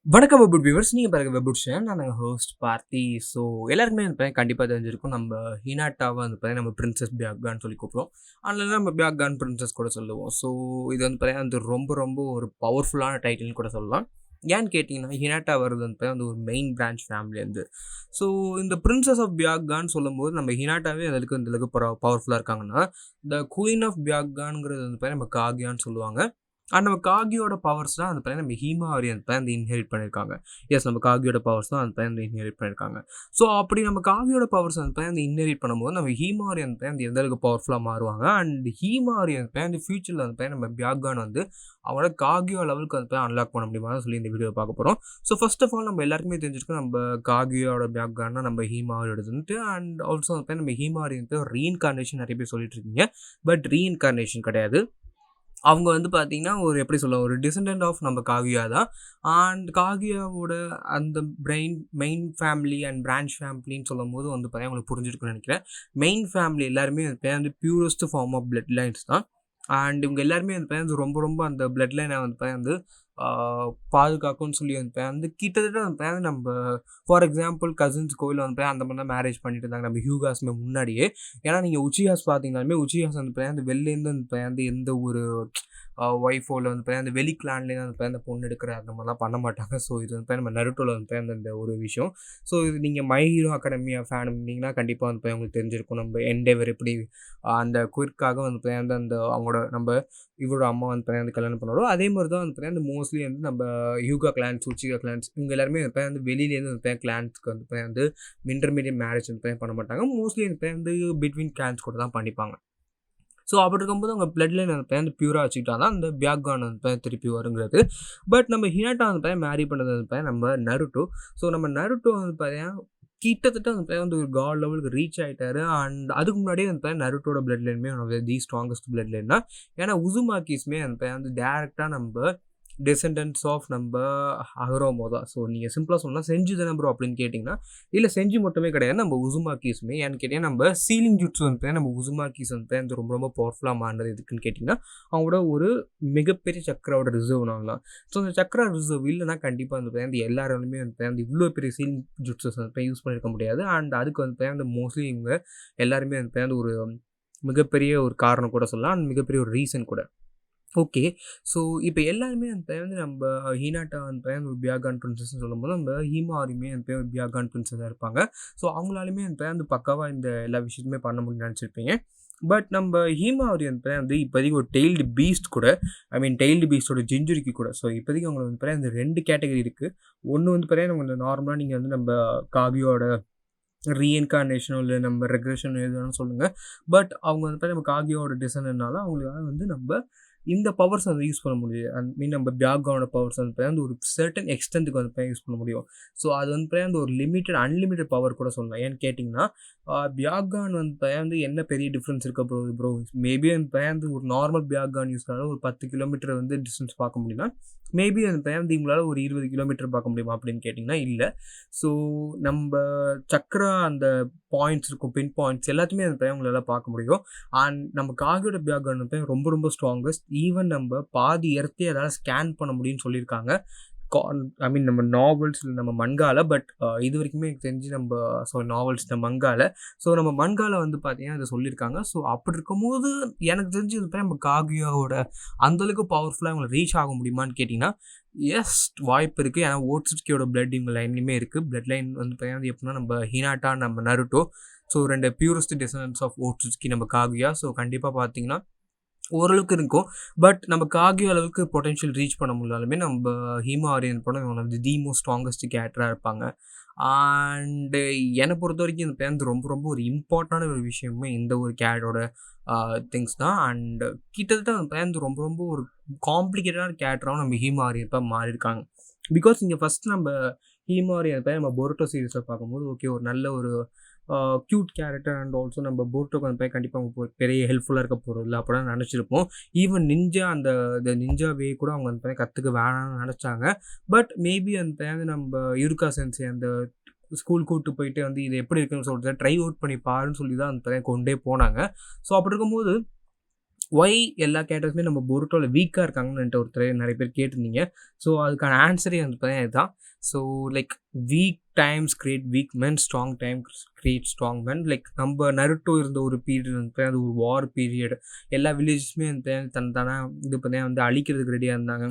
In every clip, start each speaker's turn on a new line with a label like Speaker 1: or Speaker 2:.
Speaker 1: வணக்கம் வெபுட் வியூவர்ஸ். நீங்கள் பாருங்க வெபுட் சேனல். நான் ஹோஸ்ட் பார்த்தி. ஸோ எல்லாருக்குமே வந்து கண்டிப்பாக தெரிஞ்சிருக்கும். நம்ம ஹினாட்டாவை வந்து நம்ம பிரின்சஸ் பியாகான்னு சொல்லி கூப்பிடுவோம். அதனால நம்ம பியாகான் பிரின்சஸ் கூட சொல்லுவோம். ஸோ இது வந்து வந்து ரொம்ப ரொம்ப ஒரு பவர்ஃபுல்லான டைட்டில்னு கூட சொல்லலாம். ஏன்னு கேட்டிங்கன்னா, ஹினாட்டா வருது வந்து ஒரு மெயின் பிரான்ச் ஃபேமிலியிலேருந்து. ஸோ இந்த பிரின்சஸ் ஆஃப் பியாகான்னு சொல்லும்போது நம்ம ஹினாட்டாவே அதுக்கு இந்தளவுக்கு பவர்ஃபுல்லாக இருக்காங்கன்னா, த குயின் ஆஃப் பியாகான்ங்கிறது வந்து நம்ம காகியான்னு சொல்லுவாங்க. அண்ட் நம்ம காகியோட பவர்ஸ் தான் அந்த நம்ம ஹீமாவரி அந்த இன்ஹெரிட் பண்ணியிருக்காங்க. எஸ், நம்ம காகியோட பவர்ஸ் தான் அந்த இன்ஹெரிட் பண்ணியிருக்காங்க. ஸோ அப்படி நம்ம காகியோட பவர்ஸ் அந்த இன்ஹெரிட் பண்ணும்போது நம்ம ஹீமாவரி அந்த எந்த அளவுக்கு பவர்ஃபுல்லாக மாறுவாங்க. அண்ட் ஹீமாவரி அந்த ஃபியூச்சரில் நம்ம பியாகான் வந்து அவங்களோட காகியோ லெவலுக்கு அன்லாக் பண்ண முடியுமா சொல்லி இந்த வீடியோ பார்க்க போகிறோம். ஸோ ஃபர்ஸ்ட் ஆஃப் ஆல் நம்ம எல்லாருக்குமே தெரிஞ்சிருக்கோம் நம்ம காகியோட பியாகான்னா நம்ம ஹீமாவரியோடதுன்ட்டு. அண்ட் ஆல்சோ நம்ம ஹீமாவரி ரீஇன்கார்னேஷன் நிறைய பேர் சொல்லிட்டு இருக்கீங்க. பட் ரீஇன்கார்னேஷன் கிடையாது. அவங்க வந்து பார்த்தீங்கன்னா, ஒரு எப்படி சொல்ல, ஒரு டிசெண்டன்ட் ஆஃப் நம்ம காகியா தான். அண்ட் காகியாவோட அந்த மெயின் ஃபேமிலி அண்ட் பிரான்ச் ஃபேமிலின்னு சொல்லும்போது வந்து பார்த்தீங்கன்னா உங்களுக்கு புரிஞ்சிருக்குன்னு நினைக்கிறேன். மெயின் ஃபேமிலி எல்லாருமே வந்து purest form of blood lines தான். அண்ட் இவங்க எல்லாருமே வந்து ரொம்ப ரொம்ப அந்த பிளட் லைனை வந்து பாதுகாக்கும்னு சொல்லி வந்து கிட்டத்தட்ட வந்து நம்ம ஃபார் எக்ஸாம்பிள் கசின்ஸ் கோயில் வந்து அந்த மாதிரி தான் மேரேஜ் பண்ணிட்டு இருந்தாங்க நம்ம ஹியூகாஸ்மே முன்னாடியே. ஏன்னா நீங்கள் உச்சிஹாஸ் பார்த்தீங்கன்னாலுமே உச்சிஹாஸ் வந்து அந்த வெளிலேருந்து வந்து எந்த ஒரு ஒய்ஃபோவில் வந்து அந்த வெளி கிளான்லேருந்து வந்து அந்த பொண்ணு எடுக்கிற அந்த மாதிரிலாம் பண்ண மாட்டாங்க. ஸோ இது வந்து நம்ம நருட்டோவில் வந்து அந்த ஒரு விஷயம். ஸோ இது நீங்கள் மை ஹீரோ அகாடமியா ஃபேன் இருந்தீங்கன்னா கண்டிப்பாக வந்து உங்களுக்கு தெரிஞ்சிருக்கும். நம்ம என்டேவர் எப்படி அந்த குயிர்க்காக வந்து அந்த அவங்களோட நம்ம இவரோட அம்மா வந்து கல்யாணம் பண்ணுறோம். அதே மாதிரி தான் வந்து மோஸ்ட்லி வந்து நம்ம யூகா கிளான்ஸ், உச்சிகா கிளான்ஸ் இவங்க எல்லாருமே வந்து வெளியிலேருந்து வந்து கிளான்ஸ்க்கு வந்து இன்டர்மீடியட் மேரேஜ் வந்து பண்ண மாட்டாங்க. மோஸ்ட்லி வந்து பிட்வீன் கிளான்ஸ் கூட தான் பண்ணிப்பாங்க. ஸோ அப்படி இருக்கும்போது அவங்க பிளட் லைன் வந்து பியூராக வச்சுக்கிட்டா தான் அந்த பியாகான் வந்து திருப்பி வருங்கிறது. பட் நம்ம ஹினாட்டா வந்து மேரி பண்ணது வந்து நம்ம நருட்டோ. ஸோ நம்ம நருட்டோ வந்து பார்த்தீங்கன்னா கிட்டத்தட்ட வந்து ஒரு காட் லெவலுக்கு ரீச் ஆகிட்டாரு. அண்ட் அதுக்கு முன்னாடியே வந்து நருட்டோட பிளட் லைனுமே தி ஸ்ட்ராங்கஸ்ட் பிளட் லைன் தான். ஏன்னா உசுமாக்கிஸ்மே வந்து டேரெக்டாக நம்ம டிசெண்டன்ட்ஸ் ஆஃப் நம்ம அகரோமோ தான். ஸோ நீங்கள் சிம்பிளாக சொன்னால் செஞ்சு தானே ப்ரோ அப்படின்னு கேட்டிங்கன்னா, இல்லை செஞ்சு மட்டுமே கிடையாது. நம்ம உசுமாக்கிஸுமே ஏன்னு கேட்டிங்கன்னா நம்ம சீலிங் ஜுட்ஸ் வந்து நம்ம உசுமாக்கிஸ் வந்து ரொம்ப ரொம்ப பவர்ஃபுல்லாக மாறினது எதுக்குன்னு கேட்டிங்கன்னா, அவங்களோட ஒரு மிகப்பெரிய சக்கரோட ரிசர்வ்னால தான். ஸோ அந்த சக்கரா ரிசர்வ் இல்லைனா கண்டிப்பாக வந்து எல்லாராலுமே வந்து இவ்வளோ பெரிய சீலிங் ஜுட்ஸஸ் வந்து யூஸ் பண்ணியிருக்க முடியாது. அண்ட் அதுக்கு வந்து மோஸ்ட்லி இவங்க எல்லாருமே வந்து ஒரு மிகப்பெரிய ஒரு காரணம் கூட சொல்லலாம். அண்ட் மிகப்பெரிய ஒரு ரீசன் கூட. ஓகே. ஸோ இப்போ எல்லாருமே வந்து நம்ம ஹினாட்டா வந்து பியாகான் பிரின்சஸ்ன்னு சொல்லும்போது நம்ம ஹீமாரியுமே வந்து பியாகான் பிரின்சஸாக இருப்பாங்க. ஸோ அவங்களாலுமே வந்து பக்காவாக இந்த எல்லா விஷயத்தையுமே பண்ண முடியும்னு நினச்சிருப்பீங்க. பட் நம்ம ஹீமாவரி வந்து இப்போதைக்கு ஒரு டெய்ல்டு பீஸ்ட் கூட, டெய்ல்டு பீஸ்டோட ஜிஞ்சுரிக்கு கூட. ஸோ இப்போதைக்கு அவங்களுக்கு வந்து 2 கேட்டகரி இருக்குது. ஒன்று வந்து பார்த்தீங்கன்னா நார்மலாக நீங்கள் வந்து நம்ம காகியோட ரீஇன்கார்னேஷனோ இல்லை நம்ம ரெக்ரெஷன் எது வேணாலும் சொல்லுங்கள். பட் அவங்க வந்து நம்ம காகியோட டிசைனர்னால அவங்களால வந்து நம்ம இந்த பவர்ஸ் வந்து யூஸ் பண்ண முடியும். நம்ம பியாகானோட பவர்ஸ் வந்து ஒரு சர்டன் எக்ஸ்டென்ட்டுக்கு வந்து யூஸ் பண்ண முடியும். ஸோ அது வந்து ஒரு அன்லிமிட்டட் பவர் கூட சொல்லலாம். ஏன்னு கேட்டிங்கன்னா, பியாகான் வந்து என்ன பெரிய டிஃப்ரென்ஸ் இருக்க போகுது ப்ரோ? மேபி வந்து ஒரு நார்மல் பியாகான் யூஸ் பண்ணாலும் ஒரு 10 கிலோமீட்டர் வந்து டிஸ்டன்ஸ் பார்க்க முடியும்னா, மேபி வந்து இவங்களால ஒரு 20 கிலோமீட்டர் பார்க்க முடியுமா அப்படின்னு கேட்டிங்கன்னா இல்லை. ஸோ நம்ம சக்கரா அந்த பாயிண்ட்ஸ் இருக்கும், பின் பாயிண்ட்ஸ் எல்லாத்தையுமே அந்த உங்களால் பார்க்க முடியும். அண்ட் நம்ம காகியோட பியாகான் வந்து ரொம்ப ரொம்ப ஸ்ட்ராங்கஸ்ட். ஈவன் நம்ம பாதி எர்த்தே அதால் ஸ்கேன் பண்ண முடியும்னு சொல்லியிருக்காங்க. நம்ம நாவல்ஸ் இல்லை நம்ம மன்கால. பட் இது வரைக்குமே எனக்கு தெரிஞ்சு நம்ம நாவல்ஸ் இந்த மன்கால. ஸோ நம்ம மன்கால வந்து பார்த்தீங்கன்னா அதை சொல்லியிருக்காங்க. ஸோ அப்படி இருக்கும்போது எனக்கு தெரிஞ்சு நம்ம காகியோட அந்தளவுக்கு பவர்ஃபுல்லாக இவங்களை ரீச் ஆக முடியுமான்னு கேட்டிங்கன்னா, எஸ், வாய்ப்பு இருக்குது. ஏன்னா ஓட்சுட்ஸ்கியோட பிளட் இவங்க லைன்லையுமே இருக்குது. பிளட் லைன் வந்து பார்த்தீங்கன்னா எப்படின்னா நம்ம ஹினாட்டா, நம்ம நருட்டோ. ஸோ 2 பியூரஸ்ட் டிசனன்ஸ் ஆஃப் ஓட்சுட்ஸ்கி நம்ம காகியா. ஸோ கண்டிப்பாக பார்த்தீங்கன்னா ஓரளவுக்கு இருக்கும். பட் நம்ம காகியோ அளவுக்கு பொட்டென்ஷியல் ரீச் பண்ண முடியாலுமே நம்ம ஹீமாரியன் படம் இவங்க வந்து தி மோஸ்ட் ஸ்ட்ராங்கஸ்ட் கேரக்டராக இருப்பாங்க. அண்டு என்னை பொறுத்த வரைக்கும் இந்த பேருந்து ரொம்ப ரொம்ப ஒரு இம்பார்ட்டண்டான ஒரு விஷயமே இந்த ஒரு கேரக்டரோட திங்ஸ் தான். அண்டு கிட்டத்தட்ட அந்த பேருந்து ரொம்ப ரொம்ப ஒரு காம்ப்ளிகேட்டடான கேரக்டராகவும் நம்ம ஹீமாரியன் இப்போ மாறியிருக்காங்க. பிகாஸ் இங்கே ஃபஸ்ட் நம்ம ஹீமாரியன் நம்ம பொருட்டோ சீரீஸில் பார்க்கும்போது ஓகே ஒரு நல்ல ஒரு க்யூட் கேரக்டர். அண்ட் ஆல்சோ நம்ம போர்ட்டோக்கு வந்து கண்டிப்பாக அவங்க பெரிய ஹெல்ப்ஃபுல்லாக இருக்க போகிறோம் இல்லை அப்படிலாம் நினச்சிருப்போம். ஈவன் நிஞ்சா இந்த நிஞ்சா வே கூட அவங்க வந்து கற்றுக்க வேணாம்னு நினச்சாங்க. பட் மேபி அந்த நம்ம யுருகா சென்சி அந்த ஸ்கூல் கூப்பிட்டு போயிட்டு வந்து இது எப்படி இருக்குன்னு சொல்லிட்டு ட்ரை அவுட் பண்ணி பாருன்னு சொல்லி தான் அந்த கொண்டே போனாங்க. ஸோ அப்படி இருக்கும்போது ஒய் எல்லா கேரக்டர்ஸுமே நம்ம பொருட்டோவில் வீக்காக இருக்காங்கன்னுட்டு ஒருத்தர் நிறைய பேர் கேட்டிருந்தீங்க. ஸோ அதுக்கான ஆன்சரே வந்து பார்த்தீங்கன்னா இதுதான். So like weak times create weak men, strong times create strong men. Like நம்ம நருட்டோ இருந்த ஒரு பீரியட் வந்து அது ஒரு வார் பீரியட். எல்லா வில்லேஜஸுமே வந்து தன்னை இது பண்ணி வந்து அழிக்கிறதுக்கு ரெடியாக இருந்தாங்க.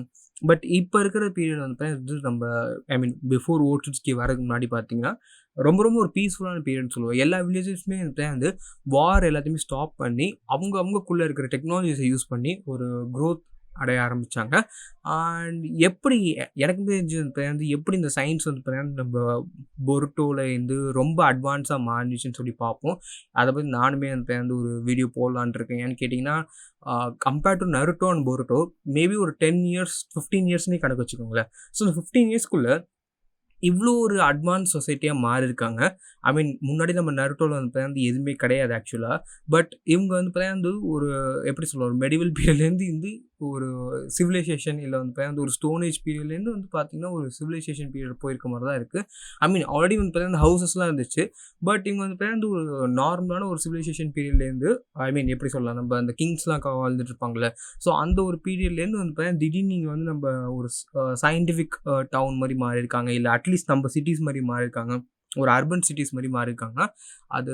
Speaker 1: பட் இப்போ இருக்கிற பீரியட் வந்து பார்த்தீங்கன்னா நம்ம ஐ மீன் பிஃபோர் ஓட்ஸ்கி வரதுக்கு முன்னாடி பார்த்தீங்கன்னா ரொம்ப ரொம்ப ஒரு பீஸ்ஃபுல்லான பீரியட்னு சொல்லுவோம். எல்லா வில்லேஜஸுமே வந்து வார் எல்லாத்தையுமே ஸ்டாப் பண்ணி அவங்கக்குள்ளே இருக்கிற டெக்னாலஜிஸை யூஸ் பண்ணி ஒரு க்ரோத் அடைய ஆரம்பித்தாங்க. அண்ட் எப்படி எனக்கு தெரிஞ்சு எப்படி இந்த சயின்ஸ் வந்து பார்த்தீங்கன்னா நம்ம பொருட்டோவில் இருந்து ரொம்ப அட்வான்ஸாக மாறிச்சுன்னு சொல்லி பார்ப்போம். அதை பற்றி நானுமே வந்து ஒரு வீடியோ போடலான் இருக்கேன். ஏன்னு கேட்டிங்கன்னா compared to Naruto and Boruto maybe ஒரு 10 இயர்ஸ் 15 இயர்ஸ்னே கணக்கு வச்சுக்கோங்களேன். ஸோ இந்த 15 இயர்ஸ்க்குள்ளே இவ்வளோ ஒரு அட்வான்ஸ் சொசைட்டியாக மாறியிருக்காங்க. ஐ மீன் முன்னாடி நம்ம நருட்டோவில் வந்து பார்த்தீங்கன்னா எதுவுமே கிடையாது ஆக்சுவலாக. பட் இவங்க வந்து பார்த்தீங்கன்னா ஒரு எப்படி சொல்ல ஒரு மெடிவல் பீரியட்லேருந்து ஒரு சிவிலைசேஷன் இல்லை வந்து பார்த்தீங்கன்னா ஒரு ஸ்டோன் ஏஜ் பீரியட்லேருந்து வந்து பார்த்திங்கன்னா ஒரு சிவிலைசேஷன் பீரியட் போயிருக்க மாதிரி தான் இருக்குது. ஐ மீன் ஆல்ரெடி வந்து பார்த்தீங்கன்னா ஹவுசஸ்லாம் இருந்துச்சு. பட் இவங்க வந்து பார்த்தீங்கன்னா ஒரு நார்மலான ஒரு சிவிலைசேஷன் பீரியட்லேருந்து ஐ மீன் எப்படி சொல்லலாம் நம்ம அந்த கிங்ஸ்லாம் வாழ்ந்துட்டு இருப்பாங்களே. ஸோ அந்த ஒரு பீரியட்லேருந்து வந்து பார்த்தீங்கன்னா திடீர்னு நீங்கள் வந்து நம்ம ஒரு சயின்டிஃபிக் டவுன் மாதிரி மாறியிருக்காங்க. இல்லை அட்லீஸ்ட் நம்ம சிட்டிஸ் மாதிரி மாறியிருக்காங்க. ஒரு அர்பன் சிட்டிஸ் மாதிரி மாறியிருக்காங்கன்னா அது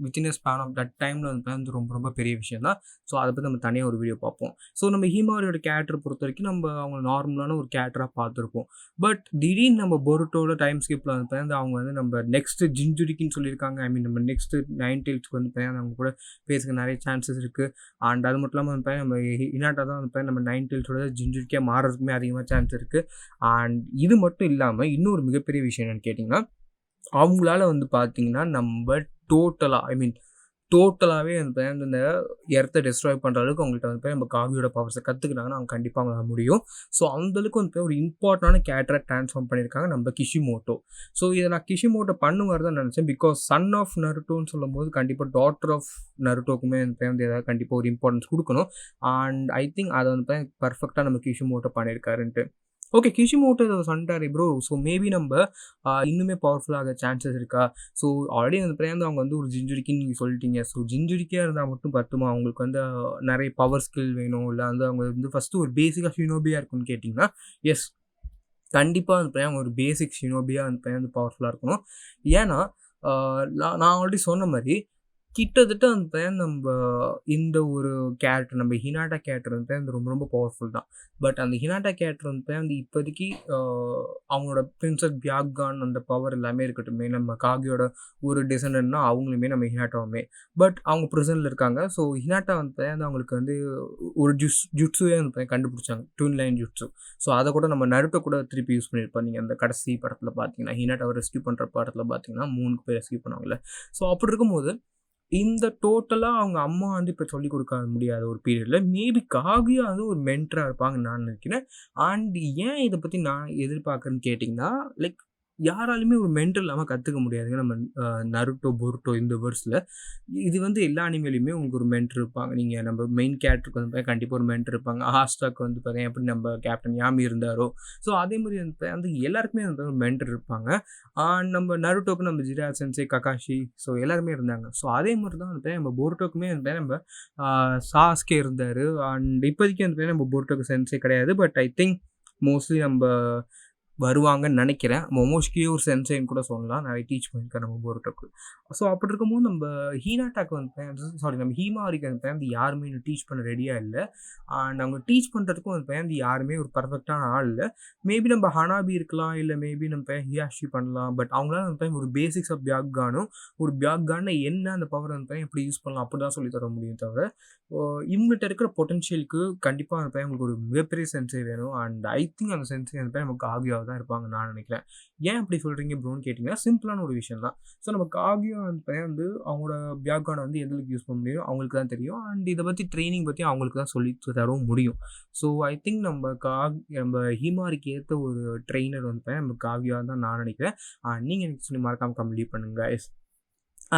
Speaker 1: within a span of that டைமில் வந்து ரொம்ப ரொம்ப பெரிய விஷயம் தான். ஸோ அதை பற்றி நம்ம தனியாக ஒரு வீடியோ பார்ப்போம். ஸோ நம்ம ஹிமாரியோட கேரக்டரை பொறுத்த வரைக்கும் நம்ம அவங்க நார்மலான ஒரு கேரக்டராக பார்த்துருப்போம். பட் திடீர்னு நம்ம பொருட்டோட டைம் ஸ்கிப்பில் வந்து அவங்க வந்து நம்ம நெக்ஸ்ட்டு ஜின்ஜுரிக்கின்னு சொல்லியிருக்காங்க. ஐ மீன் நம்ம நெக்ஸ்ட்டு 9 டெயில்ஸ்க்கு வந்து அவங்க கூட பேசுகிற நிறைய சான்சஸ் இருக்குது. அண்ட் அது மட்டும் இல்லாமல் வந்து நம்ம ஹினாட்டா தான் வந்து நம்ம 9 டெயில்ஸோட ஜின்ஜுரிக்கியாக மாறுறதுக்குமே அதிகமாக சான்ஸ் இருக்குது. அண்ட் இது மட்டும் இல்லாமல் இன்னொரு மிகப்பெரிய விஷயம் என்னென்னு கேட்டிங்கன்னா அவங்களால வந்து பார்த்தீங்கன்னா நம்ம டோட்டலாகவே வந்து இந்த எர்த்தை டெஸ்ட்ராய் பண்ணுற அளவுக்கு அவங்கள்ட்ட வந்து நம்ம காவியோட பவர்ஸை கற்றுக்கிட்டாங்கன்னா அவங்க கண்டிப்பாக அவங்களால முடியும். ஸோ அந்தளவுக்கு வந்து ஒரு இம்பார்ட்டண்டான கேரக்டரை ட்ரான்ஸ்ஃபார்ம் பண்ணியிருக்காங்க நம்ம கிஷிமோட்டோ. ஸோ இதை நான் கிஷிமோட்டோ பண்ணுவார் தான் நினச்சேன். பிகாஸ் சன் ஆஃப் நருட்டோன்னு சொல்லும் போது கண்டிப்பாக டாட்டர் ஆஃப் நருட்டோக்குமே வந்து ஏதாவது கண்டிப்பாக ஒரு இம்பார்ட்டன்ஸ் கொடுக்கணும். அண்ட் ஐ திங்க் அதை வந்து பர்ஃபெக்டாக நம்ம கிஷிமோட்டோ பண்ணியிருக்காருன்ட்டு. ஓகே, கிஷிமோட்டோ இதை சொல்லிட்டாரு ப்ரோ. ஸோ மேபி நம்ம இன்னுமே பவர்ஃபுல்லாக சான்சஸ் இருக்கா? ஸோ ஆல்ரெடி வந்து அவங்க வந்து ஒரு ஜின்ஜுரிக்கின்னு நீங்கள் சொல்லிட்டீங்க. ஸோ ஜின்ஜுரிக்கியாக இருந்தால் மட்டும் பத்துமா? அவங்களுக்கு வந்து நிறைய பவர் ஸ்கில் வேணும். இல்லை வந்து அவங்க வந்து ஃபஸ்ட்டு ஒரு பேசிக்காக ஷினோபியாக இருக்குன்னு கேட்டிங்கன்னா எஸ், கண்டிப்பாக வந்து அவங்க ஒரு பேசிக் ஷினோபியாக வந்து பவர்ஃபுல்லாக இருக்கணும். ஏன்னா நான் ஆல்ரெடி சொன்ன மாதிரி கிட்டத்தட்ட வந்து நம்ம இந்த ஒரு கேரக்டர் நம்ம ஹினாட்டா கேரக்டர் வந்து ரொம்ப ரொம்ப பவர்ஃபுல் தான். பட் அந்த ஹினாட்டா கேரக்டர் வந்து இப்போதைக்கு அவங்களோட பிரின்சஸ் பியாகான் அந்த பவர் எல்லாமே இருக்கட்டுமே, நம்ம காகியோட ஒரு டிசைனர்னா அவங்களுமே நம்ம ஹினாட்டாவுமே. பட் அவங்க ப்ரிசனில் இருக்காங்க. ஸோ ஹினாட்டா வந்து அவங்களுக்கு வந்து ஒரு ஜுட்ஸுவே வந்து கண்டுபிடிச்சாங்க, ட்வின் லைன் ஜுட்ஸு. ஸோ அதை கூட நம்ம நருட்டோ கூட திருப்பி யூஸ் பண்ணியிருப்பாங்க. நீங்கள் அந்த கடைசி படத்தில் பார்த்தீங்கன்னா ஹினாட்டாவை ரெஸ்கியூ பண்ணுற படத்தில் பார்த்தீங்கன்னா 3 பேர் ரெஸ்கியூ பண்ணுவாங்கல்ல. ஸோ அப்படி இருக்கும்போது இந்த டோட்டலாக அவங்க அம்மா வந்து இப்போ சொல்லிக் கொடுக்க முடியாத ஒரு பீரியடில் மேபி காகியா வந்து ஒரு மென்டராக இருப்பாங்கன்னு நான் நினைக்கிறேன். அண்ட் ஏன் இதை பற்றி நான் எதிர்பார்க்குறேன்னு கேட்டிங்கன்னா லைக் யாராலுமே ஒரு மென்டல் இல்லாமல் கற்றுக்க முடியாதுங்க. நம்ம நருட்டோ பொருட்டோ இந்த வேர்ட்ஸில் இது வந்து எல்லா அனிமேலையுமே உங்களுக்கு ஒரு மென்டர் இருப்பாங்க. நீங்கள் நம்ம மெயின் கேரக்டருக்கு வந்து கண்டிப்பாக ஒரு மென்டர் இருப்பாங்க. ஹாஸ்டாக் வந்து பார்த்தீங்கன்னா எப்படி நம்ம கேப்டன் யாமி இருந்தாரோ, ஸோ அதே மாதிரி வந்து எல்லாருக்குமே வந்து ஒரு மென்டர் இருப்பாங்க. நம்ம நருட்டோக்கு நம்ம ஜிரா சென்சே, ககாஷி, ஸோ எல்லாருமே இருந்தாங்க. ஸோ அதே மாதிரி தான் வந்து நம்ம பொருட்டோக்குமே வந்து நம்ம சாஸ்கே இருந்தார். அண்ட் இப்போதைக்கு வந்து நம்ம பொருட்டோக்கு சென்சே கிடையாது. பட் ஐ திங்க் மோஸ்ட்லி நம்ம வருவாங்கன்னு நினைக்கிறேன். மொமோஷ்கியே ஒரு சென்சைன்னு கூட சொல்லலாம். நிறைய டீச் பண்ணியிருக்காரு நம்ம பொருட்டோக்கு. ஸோ அப்படி இருக்கும்போது நம்ம ஹீனாட்டாக்கு வந்து நம்ம ஹீமாரிக்கு வந்து யாருமே இன்னும் டீச் பண்ண ரெடியாக இல்லை. அண்ட் அவங்க டீச் பண்ணுறதுக்கும் வந்து யாருமே ஒரு பர்ஃபெக்டான ஆள் இல்லை. மேபி நம்ம ஹனாபி இருக்கலாம், இல்லை மேபி நம்ம ஹியாஷி பண்ணலாம். பட் அவங்களால வந்து ஒரு பேசிக்ஸ் ஆஃப் பியாக்கானும் ஒரு பியாக்கான என்ன அந்த பவர் வந்து எப்படி யூஸ் பண்ணலாம் அப்படி தான் சொல்லி தர முடியும். தவிர இவங்கள்ட்ட இருக்கிற பொட்டன்ஷியலுக்கு கண்டிப்பாக வந்து அவங்களுக்கு ஒரு மிகப்பெரிய சென்சை வேணும். அண்ட் ஐ திங்க் அந்த சென்சை வந்து நமக்கு காகியாவை தான் இருப்பாங்க நான் நினைக்கிறேன். ஏன் அப்படி சொல்கிறீங்க ப்ரோன்னு கேட்டிங்கன்னா சிம்பிளான ஒரு விஷயம் தான். ஸோ நம்ம காகியா வந்து அவங்களோட பியாக்கானை வந்து எதுக்கு யூஸ் பண்ண முடியும் அவங்களுக்கு தான் தெரியும். அண்ட் இதை பற்றி ட்ரைனிங் பற்றி அவங்களுக்கு தான் சொல்லி தரவும் முடியும். ஸோ ஐ திங்க் நம்ம ஹீமாரிக்கு ஏற்ற ஒரு ட்ரெயினர் வந்து நம்ம காவியா தான் நான் நினைக்கிறேன். நீங்கள் எனக்கு சொல்லி மறக்காமல் கம்ப்ளீட் பண்ணுங்கள்.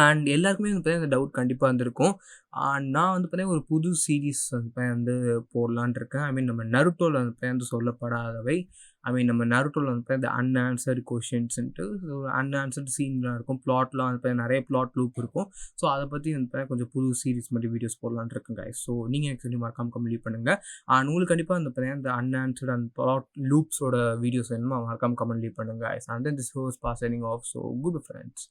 Speaker 1: அண்ட் எல்லாருக்குமே வந்து இந்த டவுட் கண்டிப்பாக இருந்திருக்கும். நான் வந்து ஒரு புது சீரீஸ் வந்து போடலான் இருக்கேன். ஐ மீன் நம்ம நருட்டோவில் வந்து சொல்லப்படாதவை ஐ மீன் நம்ம நருட்டோவில் வந்து இந்த அன்ஆன்சர்டு கொஷின்ஸ்ன்ட்டு அன்ஆன்சர்டு சீன்லாம் இருக்கும். ப்ளாட்லாம் வந்து நிறைய ப்ளாட் லூப் இருக்கும். ஸோ அதை பற்றி வந்து கொஞ்சம் புது சீரிஸ் மாதிரி வீடியோஸ் போடலான்னு இருக்குங்க. ஸோ நீங்கள் எனக்கு சொல்லி மறக்காமல் கம்ப்ளீட் பண்ணுங்கள். உங்களுக்கு கண்டிப்பாக அந்த அந்த அன்ஆன்சர்டு அண்ட் ப்ளாட் லூப்ஸோட வீடியோஸ் வேணுமா மறக்காமல் கமெண்ட் பண்ணுங்கள். And then this hose boss signing off. So good friends.